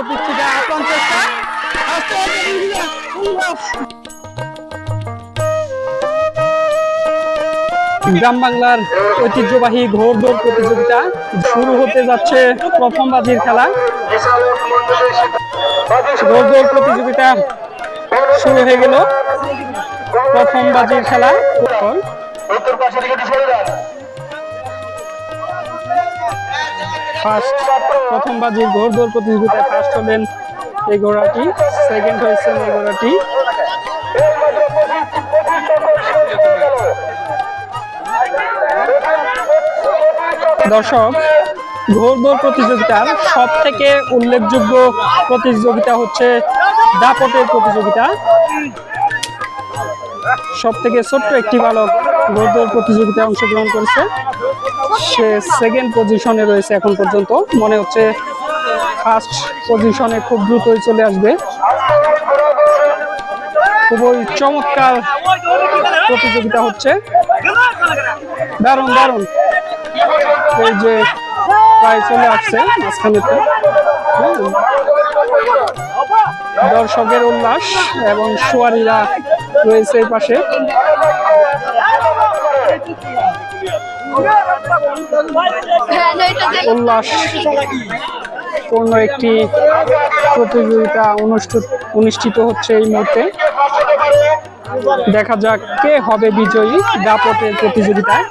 পিচ্ছিটা আপ্রাণ চেষ্টা। গ্রাম বাংলার ঐতিহ্যবাহী ঘোড়দৌড় প্রতিযোগিতা শুরু হতে যাচ্ছে। প্রথম বাজির খেলা, ঘোড়দৌড় প্রতিযোগিতা শুরু হয়ে গেল। প্রথম বাজির খেলা ফার্স্ট, প্রথম বাজির ঘোড়দৌড় প্রতিযোগিতায় ফার্স্ট হলেন এই ঘোড়াটি, সেকেন্ড হয়েছেন এই ঘোড়াটি। দর্শক, ঘোড়দৌড় প্রতিযোগিতার সব থেকে উল্লেখযোগ্য প্রতিযোগিতা হচ্ছে দাপটের প্রতিযোগিতা। সব থেকে ছোট্ট একটি বালক ঘোড়দৌড় প্রতিযোগিতায় অংশগ্রহণ করেছে, সে সেকেন্ড পজিশনে রয়েছে এখন পর্যন্ত। মনে হচ্ছে ফার্স্ট পজিশনে খুব দ্রুতই চলে আসবে। খুবই চমৎকার প্রতিযোগিতা হচ্ছে, দারুণ দারুণ। এই যে প্রায় চলে আসছে মাঝখানেতে, দর্শকের উল্লাস এবং সোয়ারীরা রয়েছে এই পাশে। উল্লাস পূর্ণ একটি প্রতিযোগিতা অনুষ্ঠিত হচ্ছে এই মুহূর্তে। দেখা যাক কে হবে বিজয়ী। দাপটের প্রতিযোগিতায়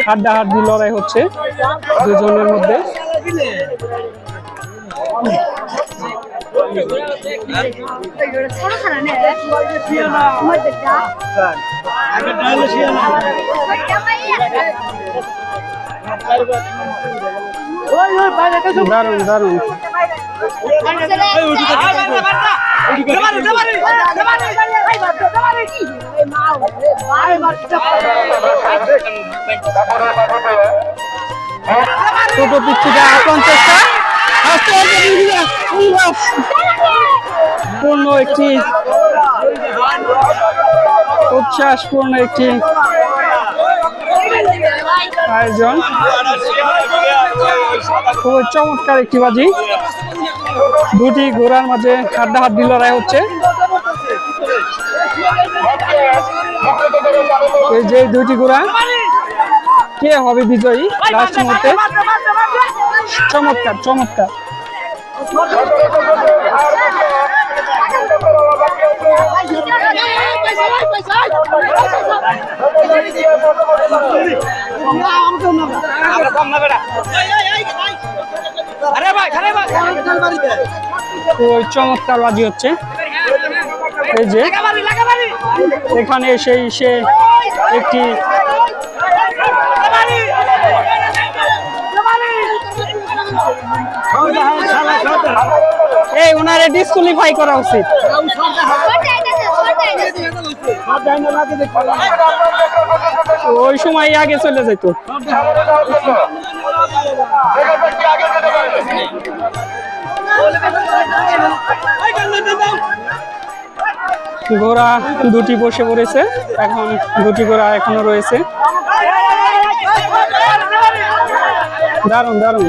হাড্ডাহাড্ডি লড়াই হচ্ছে দুজনের মধ্যে। দারুণ দারুণ। ছোট পিচ্ছিটা আপ্রাণ চেষ্টা, পূর্ণ একটি উচ্ছ্বাসপূর্ণ একটি আয়োজন। খুবই চমৎকার একটি বাজি, দুটি ঘোড়ার মাঝে হাড্ডাহাড্ডি লড়াই হচ্ছে। এই যে দুইটি ঘোড়া, কে হবে বিজয়ী লাস্ট মুহূর্তে। চমৎকার চমৎকার। ওই চমৎকার বাজি হচ্ছে। এই যে এখানে এসে সে একটি এই ওনারে ডিসকোয়ালিফাই করা উচিত। ওই সময় আগে চলে যেত। ঘোড়া দুটি বসে পড়েছে, এখন দুটি ঘোড়া এখনো রয়েছে। দারুণ দারুণ।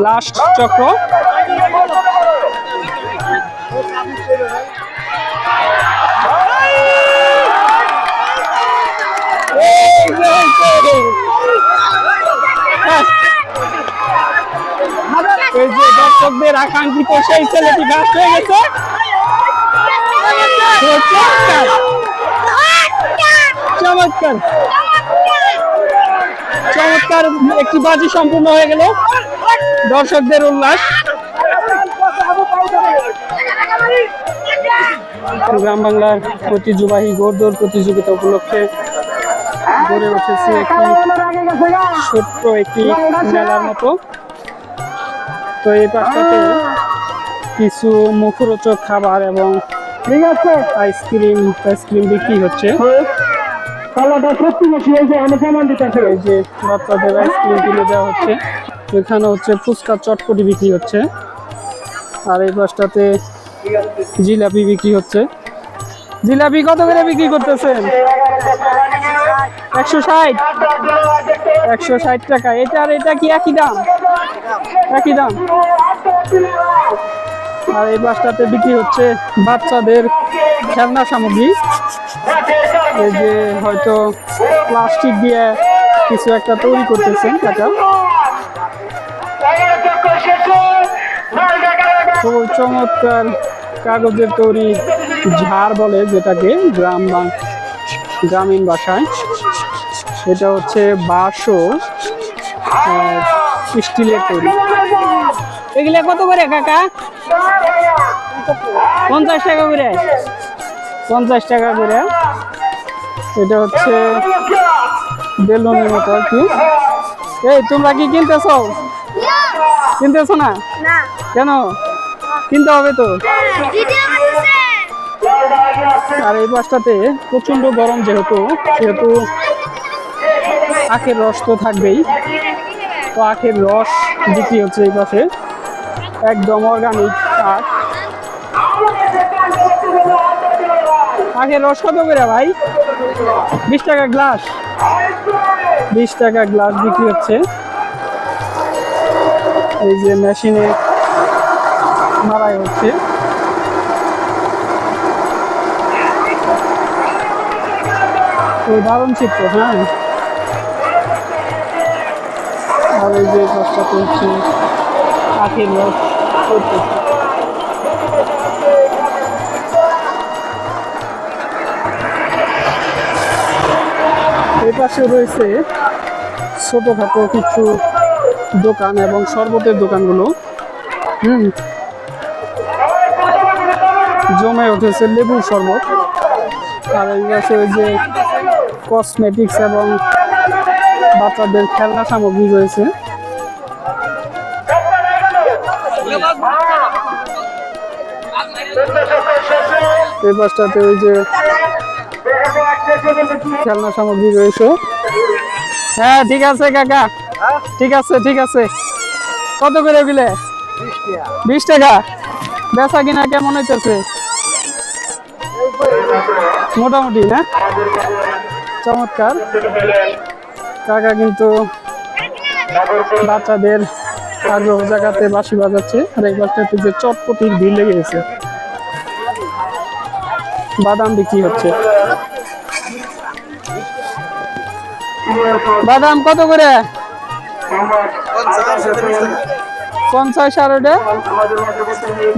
লাস্ট চক্র, এই যে দর্শকদের আকাঙ্ক্ষিত সেই ছেলেটি ফার্স্ট হয়ে গেছে। চমৎকার চমৎকার একটি বাজি সম্পূর্ণ হয়ে গেল, দর্শকদের উল্লাস। গ্রাম বাংলার ঐতিহ্যবাহী ঘোড়দৌড় প্রতিযোগিতা উপলক্ষে গড়ে উঠেছে একটি ছোট্ট একটি মেলার মতো। তো এই পাশটাতে কিছু মুখরোচক খাবার এবং আইসক্রিম বিক্রি হচ্ছে। এই যে বাচ্চাদের আইসক্রিম কিনে দেওয়া হচ্ছে। এখানে হচ্ছে ফুচকা চটপটি বিক্রি হচ্ছে, আর এই পাশটাতে জিলাপি বিক্রি হচ্ছে। জিলাপি কত করে বিক্রি করতেছেন? 160 160 টাকা। এটার এটা কি একই দাম? একই দাম। আর এই বাসটাতে বিক্রি হচ্ছে বাচ্চাদের খেলনা সামগ্রী। এই যে হয়তো প্লাস্টিক দিয়ে কিছু একটা তৈরি করতেছেন কাকা। খুব চমৎকার কাগজের তৈরি ঝাড় বলে যেটাকে গ্রামীণ ভাষায়। এটা হচ্ছে বাঁশ ও স্টিলের তৈরি। এগুলা কত করে কাকা? 50 টাকা করে। 50 টাকা করে। এটা হচ্ছে বেলুনের মতো আর কি। এই তোমরা কি কিনতেছো? কিনতেছো না? কেন? কিনতে হবে তো। আর এই বাসটাতে প্রচন্ড গরম যেহেতু আখের রস তো থাকবেই। তো আখের রস বিক্রি হচ্ছে এই পাশে, একদম অর্গানিক আখ। আখের রস কত করে ভাই? 20 টাকা গ্লাস। 20 টাকা গ্লাস বিক্রি হচ্ছে। এই যে মেশিনে মারাই হচ্ছে। দারুণ চিত্র। হ্যাঁ, আর এই যে কাজটাতে হচ্ছে আখের রস করতেছে। এই পাশে রয়েছে ছোটখাটো কিছু দোকান এবং শরবতের দোকানগুলো। জমে উঠেছে লেবুর শরবত। আর এই পাশে ওই যে কসমেটিক্স এবং বাচ্চাদের খেলনা সামগ্রী রয়েছে। এই পাশটাতে ওই যে খেলনা সামগ্রী রয়েছে। হ্যাঁ ঠিক আছে কাকা, ঠিক আছে ঠিক আছে। কত করে বিলে? 20 টাকা। বেচা কিনা কেমন হইতেছে? মোটামুটি না? চমৎকার। কাকা কিন্তু বাচ্চাদের আগ্রহ জায়গাতে বাঁশি বাজাচ্ছে। আর এই বাচ্চাতে যে চটপটির ভিড় লেগে গেছে। বাদাম বিক্রি হচ্ছে। বাদাম কত করে? 50 আর ওটা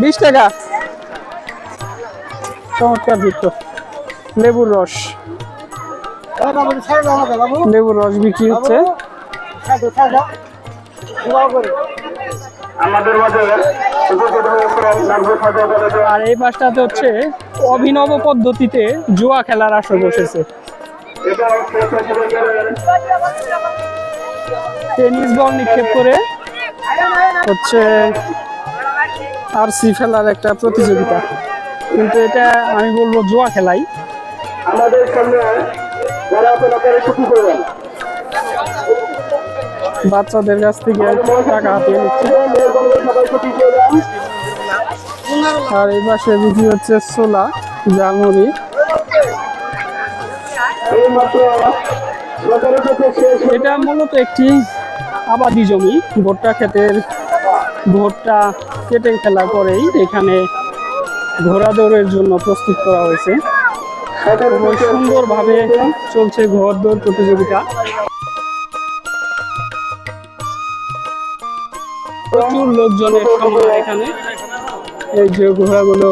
20 টাকা। চমৎকার যুক্ত লেবুর রস। লেবুর রস বিক্রি হচ্ছে। আর এই পাশটাতে হচ্ছে অভিনব পদ্ধতিতে জুয়া খেলার আসর বসেছে। টেনিস বল নিক্ষেপ করে হচ্ছে আরসি ফেলার একটা প্রতিযোগিতা, কিন্তু এটা আমি বলবো জুয়া খেলাই। বাচ্চাদের কাছ থেকে টাকা হাতিয়ে নিচ্ছে। আর এই পাশে বিক্রি হচ্ছে ছোলা, ঝালমুড়ি। এটা মূলত একটি আবাদি জমি। ভুট্টা ক্ষেতের ভুট্টা কেটে ফেলার পরেই এখানে ঘোড়া দৌড়ের জন্য প্রস্তুত করা হয়েছে। খুবই সুন্দরভাবে চলছে ঘোড়া দৌড় প্রতিযোগিতা। প্রচুর লোকজনের সমাগম এখানে। এই যে ঘোড়াগুলো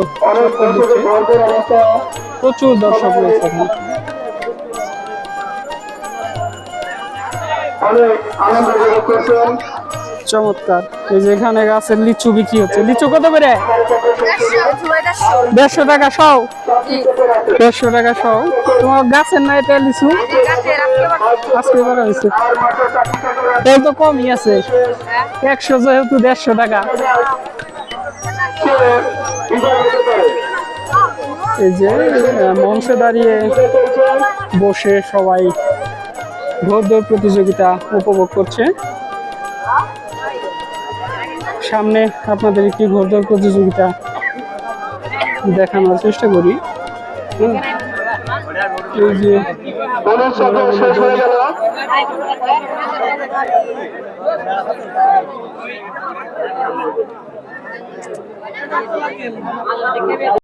প্রচুর দর্শক রয়েছে এখানে। চমৎকার। এই যে এখানে গাছের লিচু বিক্রি হচ্ছে। লিচু কত করে? 150 টাকা সও। 150 টাকা সও। তোমার গাছের না এটা লিচু? আজকে এবার হয়েছে। তেল তো কমই আছে। 100 যেহেতু 150 টাকা। এই যে মঞ্চে দাঁড়িয়ে বসে সবাই ঘোড়দৌড় প্রতিযোগিতা উপভোগ করছে। সামনে আপনাদের একটি ঘোড়দৌড় প্রতিযোগিতা দেখানোর চেষ্টা করি। এই যে পুলিশ চক্র শেষ হয়ে গেল।